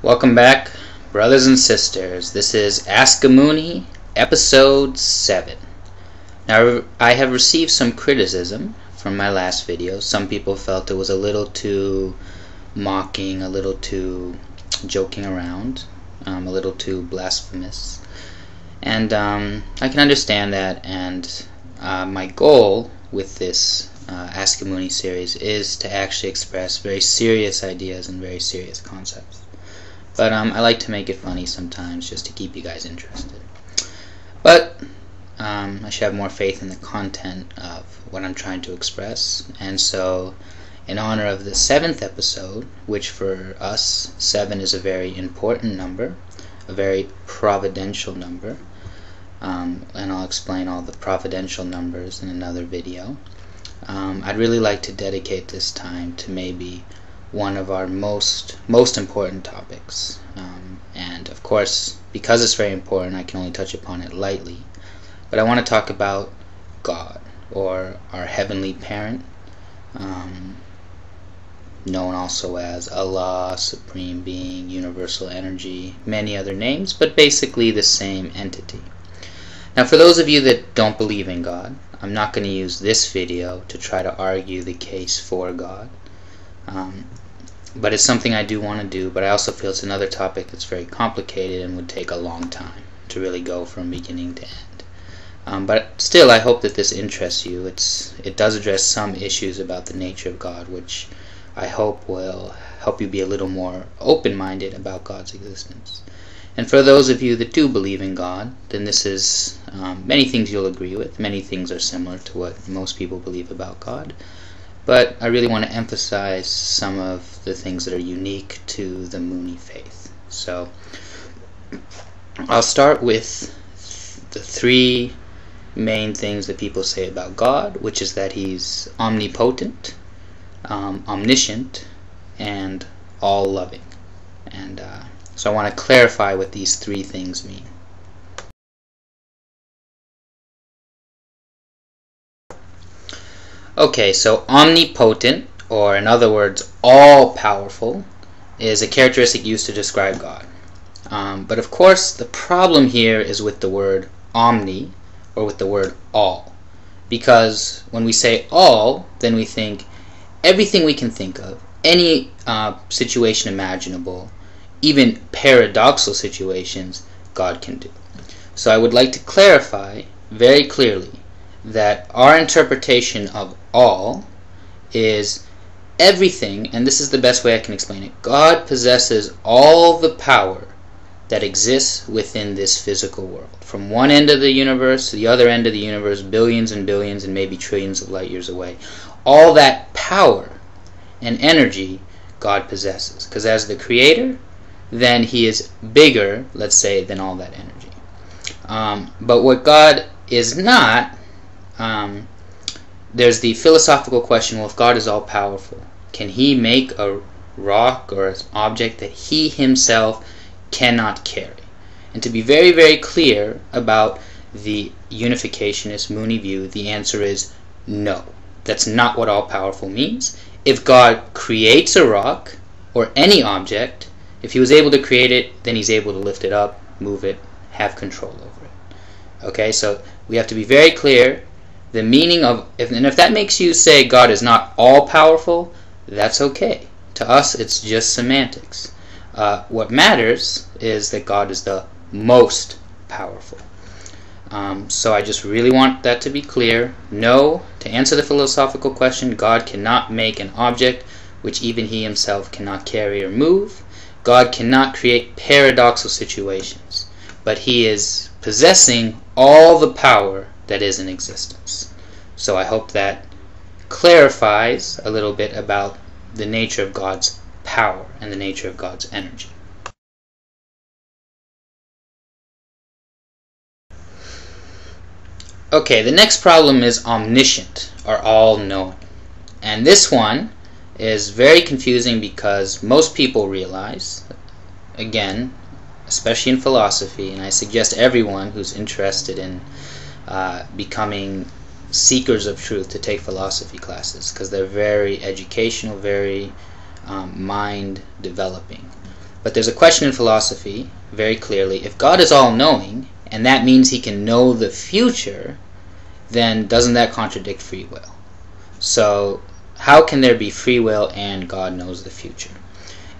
Welcome back, brothers and sisters. This is Ask a Moonie, episode 7. Now, I have received some criticism from my last video. Some people felt it was a little too mocking, a little too joking around, a little too blasphemous. And I can understand that, and my goal with this Ask a Moonie series is to actually express very serious ideas and very serious concepts. But I like to make it funny sometimes just to keep you guys interested. But I should have more faith in the content of what I'm trying to express. And so, in honor of the 7th episode, which for us, 7 is a very important number, a very providential number, and I'll explain all the providential numbers in another video. I'd really like to dedicate this time to maybe one of our most important topics, and of course, because it's very important, I can only touch upon it lightly. But I want to talk about God, or our heavenly parent, known also as Allah, Supreme Being, Universal Energy, many other names, but basically the same entity. Now, for those of you that don't believe in God, I'm not going to use this video to try to argue the case for God. But it's something I do want to do, but I also feel it's another topic that's very complicated and would take a long time to really go from beginning to end. But still, I hope that this interests you. It does address some issues about the nature of God, which I hope will help you be a little more open-minded about God's existence. And for those of you that do believe in God, then this is many things you'll agree with. Many things are similar to what most people believe about God. But I really want to emphasize some of the things that are unique to the Moonie faith. So I'll start with the 3 main things that people say about God, which is that He's omnipotent, omniscient, and all-loving. And so I want to clarify what these 3 things mean. Okay, so omnipotent, or in other words, all-powerful, is a characteristic used to describe God. But of course, the problem here is with the word omni, or with the word all. Because when we say all, then we think everything we can think of, any situation imaginable, even paradoxical situations, God can do. So I would like to clarify very clearly that our interpretation of all is everything, and this is the best way I can explain it. God possesses all the power that exists within this physical world. From one end of the universe to the other end of the universe, billions and billions and maybe trillions of light years away. All that power and energy God possesses. Because as the creator, then He is bigger, let's say, than all that energy. But what God is not, there's the philosophical question, well, if God is all-powerful, can He make a rock or an object that He Himself cannot carry? And to be very, very clear about the unificationist Moonie view, the answer is no. That's not what all-powerful means. If God creates a rock or any object, if He was able to create it, then He's able to lift it up, move it, have control over it. Okay, so we have to be very clear. The meaning of, if that makes you say God is not all-powerful, that's okay. To us, it's just semantics. What matters is that God is the most powerful. So I just really want that to be clear. No, to answer the philosophical question, God cannot make an object which even He Himself cannot carry or move. God cannot create paradoxical situations, but He is possessing all the power that is in existence. So I hope that clarifies a little bit about the nature of God's power and the nature of God's energy. Okay, the next problem is omniscient, or all-knowing. And this one is very confusing because most people realize, again, especially in philosophy, and I suggest everyone who's interested in becoming seekers of truth to take philosophy classes, because they're very educational, very mind developing. But there's a question in philosophy, very clearly, if God is all-knowing, and that means he can know the future, then doesn't that contradict free will? So how can there be free will and God knows the future?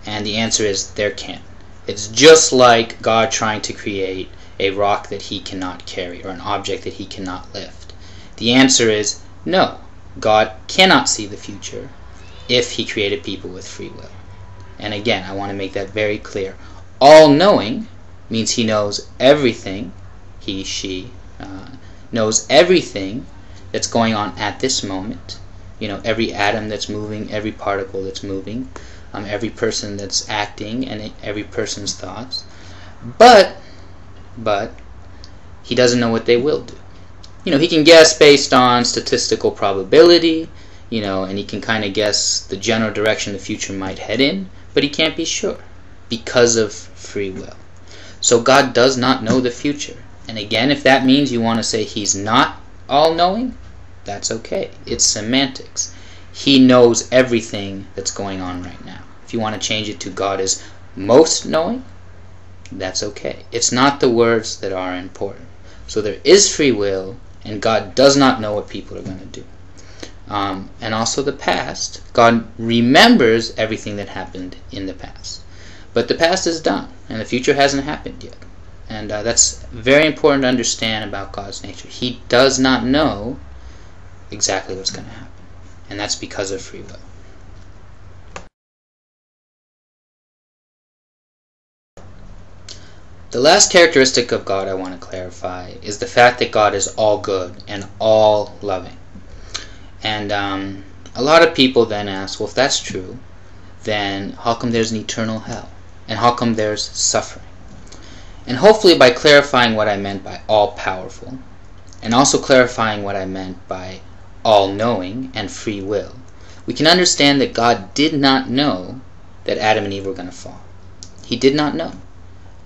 And the answer is there can't. It's just like God trying to create a rock that he cannot carry or an object that he cannot lift. The answer is no. God cannot see the future if he created people with free will. And again, I want to make that very clear. All-knowing means he knows everything, he, she, knows everything that's going on at this moment. You know, every atom that's moving, every particle that's moving, every person that's acting, and every person's thoughts. But he doesn't know what they will do. You know, he can guess based on statistical probability, you know, and he can kind of guess the general direction the future might head in, but he can't be sure because of free will. So God does not know the future. And again, if that means you want to say he's not all-knowing, that's okay. It's semantics. He knows everything that's going on right now. If you want to change it to God is most knowing, that's okay. It's not the words that are important. So there is free will, and God does not know what people are going to do. And also the past. God remembers everything that happened in the past. But the past is done, and the future hasn't happened yet. And that's very important to understand about God's nature. He does not know exactly what's going to happen. And that's because of free will. The last characteristic of God I want to clarify is the fact that God is all good and all loving. And a lot of people then ask, well, if that's true, then how come there's an eternal hell? And how come there's suffering? And hopefully by clarifying what I meant by all-powerful, and also clarifying what I meant by all-knowing and free will, we can understand that God did not know that Adam and Eve were going to fall. He did not know.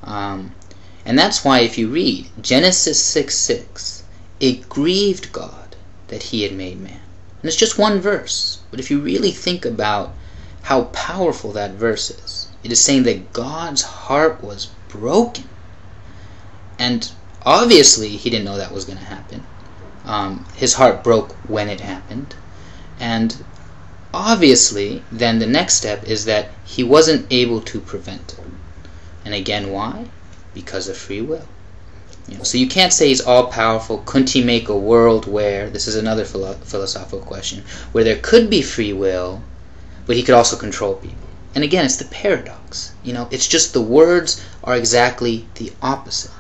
And that's why if you read Genesis 6:6, it grieved God that he had made man. And it's just one verse, but if you really think about how powerful that verse is, it is saying that God's heart was broken. And obviously he didn't know that was going to happen. His heart broke when it happened. And obviously then the next step is that he wasn't able to prevent it. And again, why? Because of free will. So you can't say he's all-powerful. Couldn't he make a world where, this is another philosophical question, where there could be free will, but he could also control people? And again, it's the paradox. It's just the words are exactly the opposite.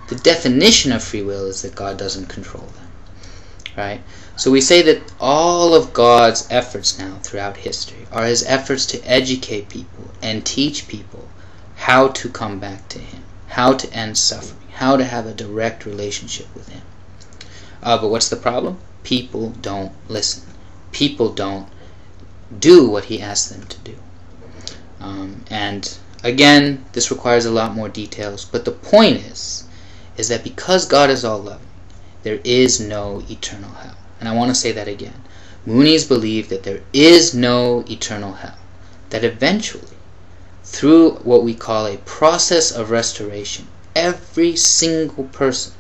The definition of free will is that God doesn't control them. Right? So we say that all of God's efforts now throughout history are his efforts to educate people and teach people how to come back to him, how to end suffering, how to have a direct relationship with him. But what's the problem? People don't listen. People don't do what he asks them to do. And again, this requires a lot more details, but the point is that because God is all loving, there is no eternal hell. And I want to say that again. Moonies believe that there is no eternal hell, that eventually, through what we call a process of restoration, every single person,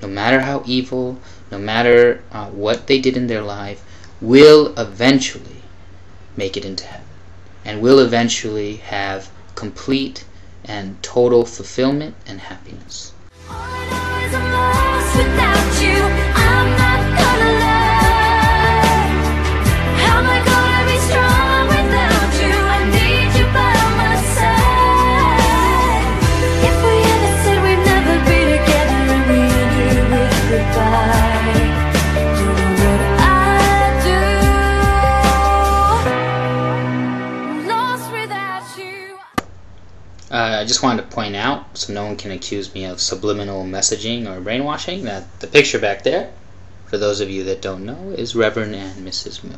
no matter how evil, no matter what they did in their life, will eventually make it into heaven, and will eventually have complete and total fulfillment and happiness. All I know is I'm lost without you. I'm not gonna lie. How am I gonna be strong without you? I need you by my side. If we ever said we'd never be together and we ended with goodbye, you know what I do? I'm lost without you. I just wanted to point out, so no one can accuse me of subliminal messaging or brainwashing, that the picture back there, for those of you that don't know, is Reverend and Mrs. Moon.